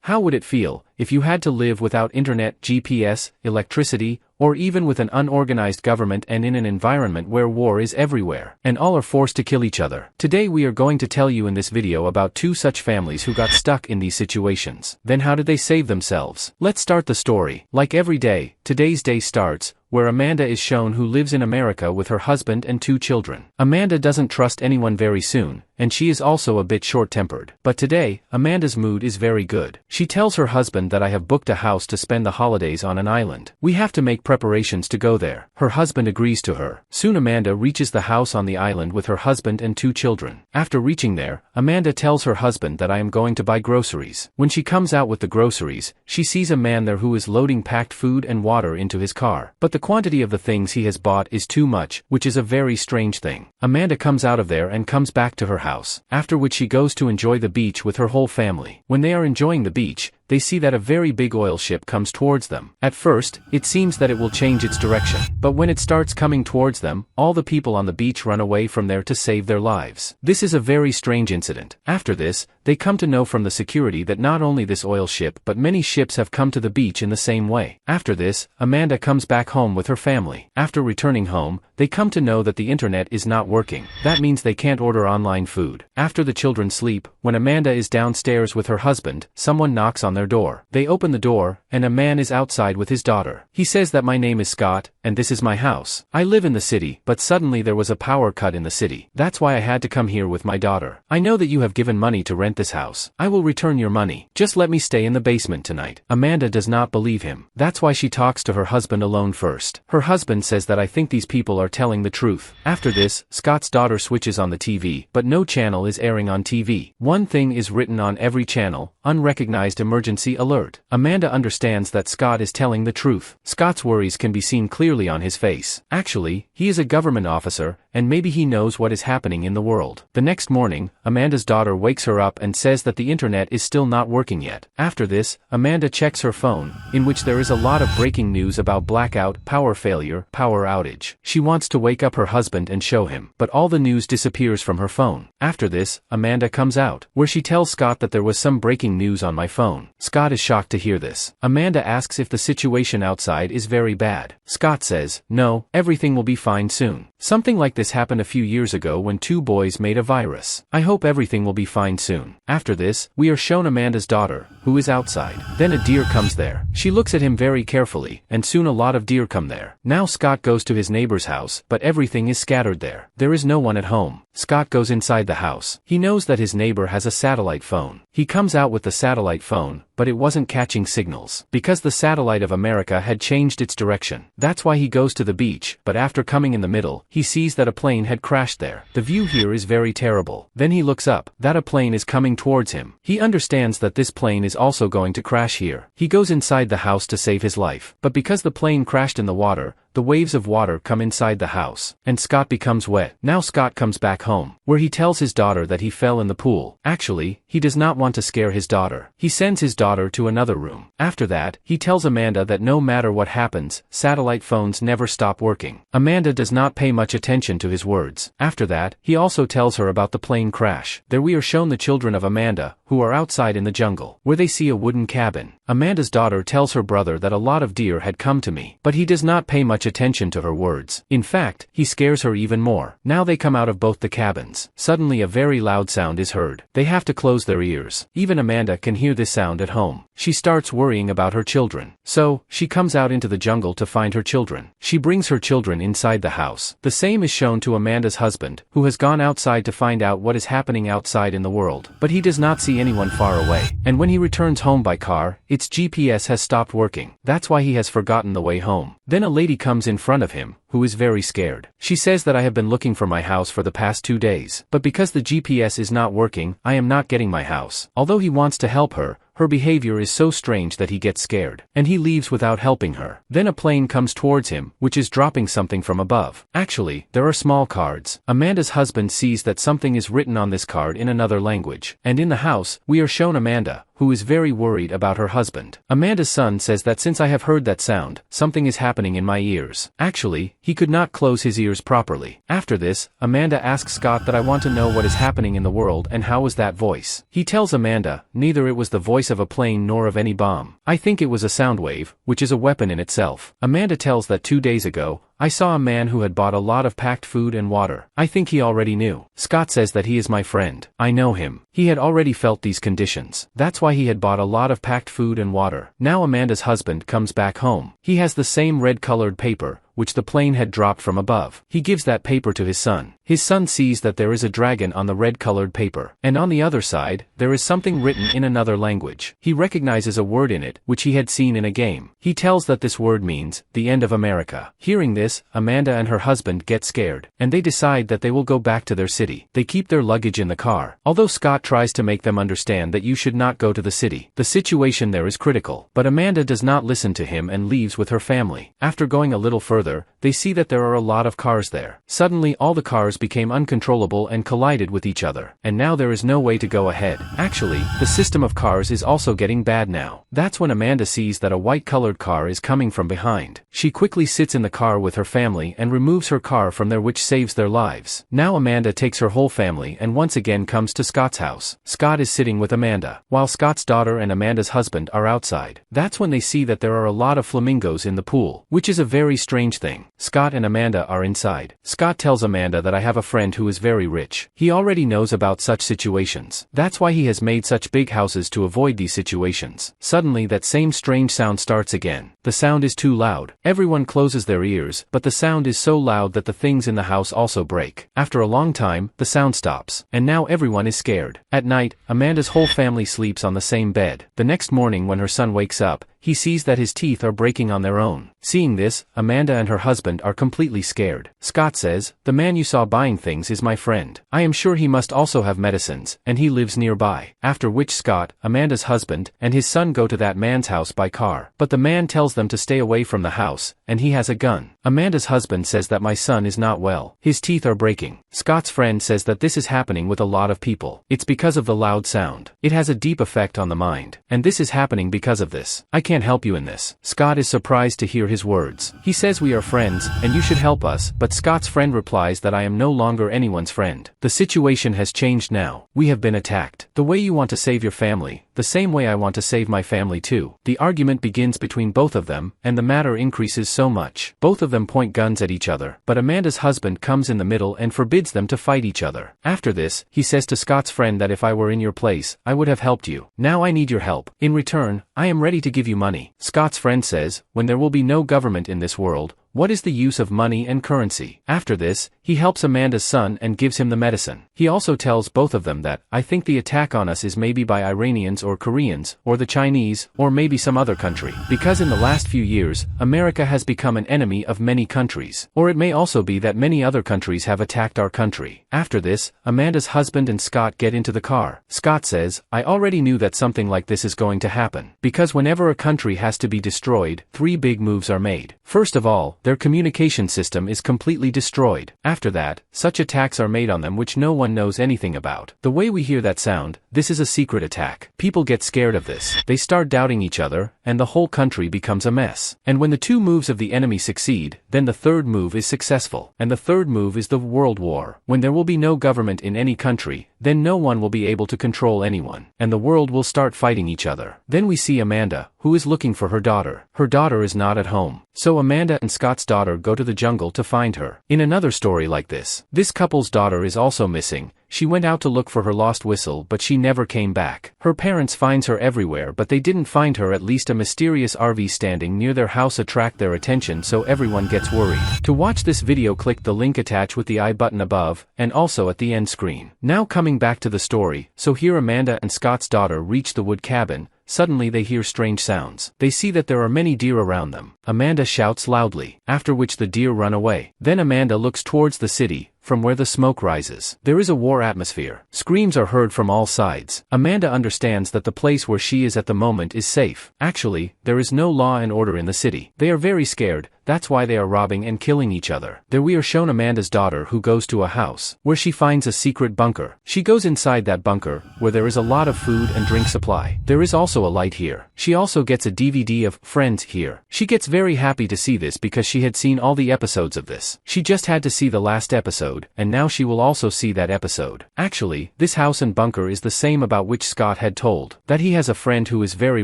How would it feel if you had to live without internet, GPS, electricity, or even with an unorganized government and in an environment where war is everywhere, and all are forced to kill each other? Today we are going to tell you in this video about two such families who got stuck in these situations. Then how did they save themselves? Let's start the story. Like every day, today's day starts where Amanda is shown, who lives in America with her husband and 2 children. Amanda doesn't trust anyone very soon, and she is also a bit short-tempered. But today, Amanda's mood is very good. She tells her husband that I have booked a house to spend the holidays on an island. We have to make preparations to go there. Her husband agrees to her. Soon Amanda reaches the house on the island with her husband and 2 children. After reaching there, Amanda tells her husband that I am going to buy groceries. When she comes out with the groceries, she sees a man there who is loading packed food and water into his car. But the quantity of the things he has bought is too much, which is a very strange thing. Amanda comes out of there and comes back to her house, after which she goes to enjoy the beach with her whole family. When they are enjoying the beach, they see that a very big oil ship comes towards them. At first, it seems that it will change its direction, but when it starts coming towards them, all the people on the beach run away from there to save their lives. This is a very strange incident. After this, they come to know from the security that not only this oil ship but many ships have come to the beach in the same way. After this, Amanda comes back home with her family. After returning home, they come to know that the internet is not working. That means they can't order online food. After the children sleep, when Amanda is downstairs with her husband, someone knocks on their door. They open the door, and a man is outside with his daughter. He says that my name is Scott, and this is my house. I live in the city, but suddenly there was a power cut in the city. That's why I had to come here with my daughter. I know that you have given money to rent this house. I will return your money. Just let me stay in the basement tonight. Amanda does not believe him. That's why she talks to her husband alone first. Her husband says that I think these people are telling the truth. After this, Scott's daughter switches on the TV, but no channel is airing on TV. One thing is written on every channel: unrecognized emergency alert. Amanda understands that Scott is telling the truth. Scott's worries can be seen clearly on his face. Actually, he is a government officer, and maybe he knows what is happening in the world. The next morning, Amanda's daughter wakes her up and says that the internet is still not working yet. After this, Amanda checks her phone, in which there is a lot of breaking news about blackout, power failure, power outage. She wants to wake up her husband and show him, but all the news disappears from her phone. After this, Amanda comes out, where she tells Scott that there was some breaking news on my phone. Scott is shocked to hear this. Amanda asks if the situation outside is very bad. Scott says, no, everything will be fine soon. Something like this happened a few years ago when 2 boys made a virus. I hope everything will be fine soon. After this, we are shown Amanda's daughter, who is outside. Then a deer comes there. She looks at him very carefully, and soon a lot of deer come there. Now Scott goes to his neighbor's house, but everything is scattered there. There is no one at home. Scott goes inside the house. He knows that his neighbor has a satellite phone. He comes out with the satellite phone, but it wasn't catching signals, because the satellite of America had changed its direction. That's why he goes to the beach, but after coming in the middle, he sees that a plane had crashed there. The view here is very terrible. Then he looks up, that a plane is coming towards him. He understands that this plane is also going to crash here. He goes inside the house to save his life, but because the plane crashed in the water, the waves of water come inside the house, and Scott becomes wet. Now Scott comes back home, where he tells his daughter that he fell in the pool. Actually, he does not want to scare his daughter. He sends his daughter to another room. After that, he tells Amanda that no matter what happens, satellite phones never stop working. Amanda does not pay much attention to his words. After that, he also tells her about the plane crash. There we are shown the children of Amanda, who are outside in the jungle, where they see a wooden cabin. Amanda's daughter tells her brother that a lot of deer had come to me, but he does not pay much attention to her words. In fact, he scares her even more. Now they come out of both the cabins. Suddenly a very loud sound is heard. They have to close their ears. Even Amanda can hear this sound at home. She starts worrying about her children. So, she comes out into the jungle to find her children. She brings her children inside the house. The same is shown to Amanda's husband, who has gone outside to find out what is happening outside in the world. But he does not see anyone far away. And when he returns home by car, its GPS has stopped working. That's why he has forgotten the way home. Then a lady comes in front of him, who is very scared. She says that I have been looking for my house for the past 2 days, but because the GPS is not working, I am not getting my house. Although he wants to help her, her behavior is so strange that he gets scared, and he leaves without helping her. Then a plane comes towards him, which is dropping something from above. Actually, there are small cards. Amanda's husband sees that something is written on this card in another language. And in the house, we are shown Amanda, who is very worried about her husband. Amanda's son says that since I have heard that sound, something is happening in my ears. Actually, he could not close his ears properly. After this, Amanda asks Scott that I want to know what is happening in the world and how was that voice. He tells Amanda, neither it was the voice voice of a plane nor of any bomb. I think it was a sound wave, which is a weapon in itself. Amanda tells that 2 days ago, I saw a man who had bought a lot of packed food and water. I think he already knew. Scott says that he is my friend. I know him. He had already felt these conditions. That's why he had bought a lot of packed food and water. Now Amanda's husband comes back home. He has the same red-colored paper, which the plane had dropped from above. He gives that paper to his son. His son sees that there is a dragon on the red-colored paper, and on the other side, there is something written in another language. He recognizes a word in it, which he had seen in a game. He tells that this word means, the end of America. Hearing this, Amanda and her husband get scared, and they decide that they will go back to their city. They keep their luggage in the car. Although Scott tries to make them understand that you should not go to the city, the situation there is critical. But Amanda does not listen to him and leaves with her family. After going a little further, they see that there are a lot of cars there. Suddenly all the cars became uncontrollable and collided with each other, and now there is no way to go ahead. Actually, the system of cars is also getting bad now. That's when Amanda sees that a white-colored car is coming from behind. She quickly sits in the car with her family and removes her car from there, which saves their lives. Now Amanda takes her whole family and once again comes to Scott's house. Scott is sitting with Amanda, while Scott's daughter and Amanda's husband are outside. That's when they see that there are a lot of flamingos in the pool, which is a very strange thing. Scott and Amanda are inside. Scott tells Amanda that I have a friend who is very rich. He already knows about such situations. That's why he has made such big houses to avoid these situations. Suddenly that same strange sound starts again. The sound is too loud. Everyone closes their ears, but the sound is so loud that the things in the house also break. After a long time, the sound stops, and now everyone is scared. At night, Amanda's whole family sleeps on the same bed. The next morning when her son wakes up, he sees that his teeth are breaking on their own. Seeing this, Amanda and her husband are completely scared. Scott says, "The man you saw buying things is my friend. I am sure he must also have medicines, and he lives nearby." After which Scott, Amanda's husband, and his son go to that man's house by car. But the man tells them to stay away from the house, and he has a gun. Amanda's husband says that my son is not well. His teeth are breaking. Scott's friend says that this is happening with a lot of people. It's because of the loud sound. It has a deep effect on the mind. And this is happening because of this. I can't help you in this. Scott is surprised to hear his words. He says we are friends, and you should help us, but Scott's friend replies that I am no longer anyone's friend. The situation has changed now. We have been attacked. The way you want to save your family, the same way I want to save my family too. The argument begins between both of them, and the matter increases so much. Both of them point guns at each other, but Amanda's husband comes in the middle and forbids them to fight each other. After this, he says to Scott's friend that if I were in your place, I would have helped you. Now I need your help. In return, I am ready to give you money. Scott's friend says, when there will be no government in this world, what is the use of money and currency? After this, he helps Amanda's son and gives him the medicine. He also tells both of them that, I think the attack on us is maybe by Iranians or Koreans, or the Chinese, or maybe some other country. Because in the last few years, America has become an enemy of many countries. Or it may also be that many other countries have attacked our country. After this, Amanda's husband and Scott get into the car. Scott says, I already knew that something like this is going to happen. Because whenever a country has to be destroyed, 3 big moves are made. First of all, their communication system is completely destroyed. After that, such attacks are made on them which no one knows anything about. The way we hear that sound, this is a secret attack. People get scared of this. They start doubting each other, and the whole country becomes a mess. And when the 2 moves of the enemy succeed, then the 3rd move is successful. And the 3rd move is the World War. When there will be no government in any country, then no one will be able to control anyone, and the world will start fighting each other. Then we see Amanda, who is looking for her daughter. Her daughter is not at home. So Amanda and Scott's daughter go to the jungle to find her. In another story like this couple's daughter is also missing. She went out to look for her lost whistle, but she never came back. Her parents finds her everywhere, but they didn't find her. At least a mysterious RV standing near their house attract their attention, so everyone gets worried. To watch this video, click the link attached with the I button above, and also at the end screen. Now coming back to the story, so here Amanda and Scott's daughter reach the wood cabin. Suddenly they hear strange sounds. They see that there are many deer around them. Amanda shouts loudly, after which the deer run away. Then Amanda looks towards the city, from where the smoke rises. There is a war atmosphere. Screams are heard from all sides. Amanda understands that the place where she is at the moment is safe. Actually, there is no law and order in the city. They are very scared. that's why they are robbing and killing each other. There we are shown Amanda's daughter who goes to a house, where she finds a secret bunker. She goes inside that bunker, where there is a lot of food and drink supply. There is also a light here. She also gets a DVD of Friends here. She gets very happy to see this because she had seen all the episodes of this. She just had to see the last episode, and now she will also see that episode. Actually, this house and bunker is the same about which Scott had told, that he has a friend who is very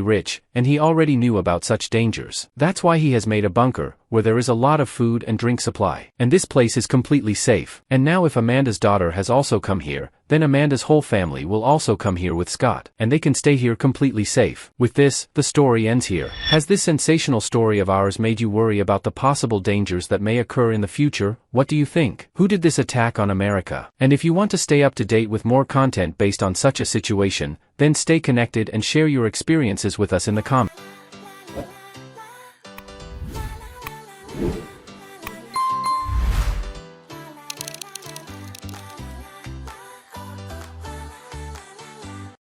rich, and he already knew about such dangers. That's why he has made a bunker, where there is a lot of food and drink supply. And this place is completely safe. And now if Amanda's daughter has also come here, then Amanda's whole family will also come here with Scott, and they can stay here completely safe. With this, the story ends here. Has this sensational story of ours made you worry about the possible dangers that may occur in the future? What do you think? Who did this attack on America? And if you want to stay up to date with more content based on such a situation, then stay connected and share your experiences with us in the comments.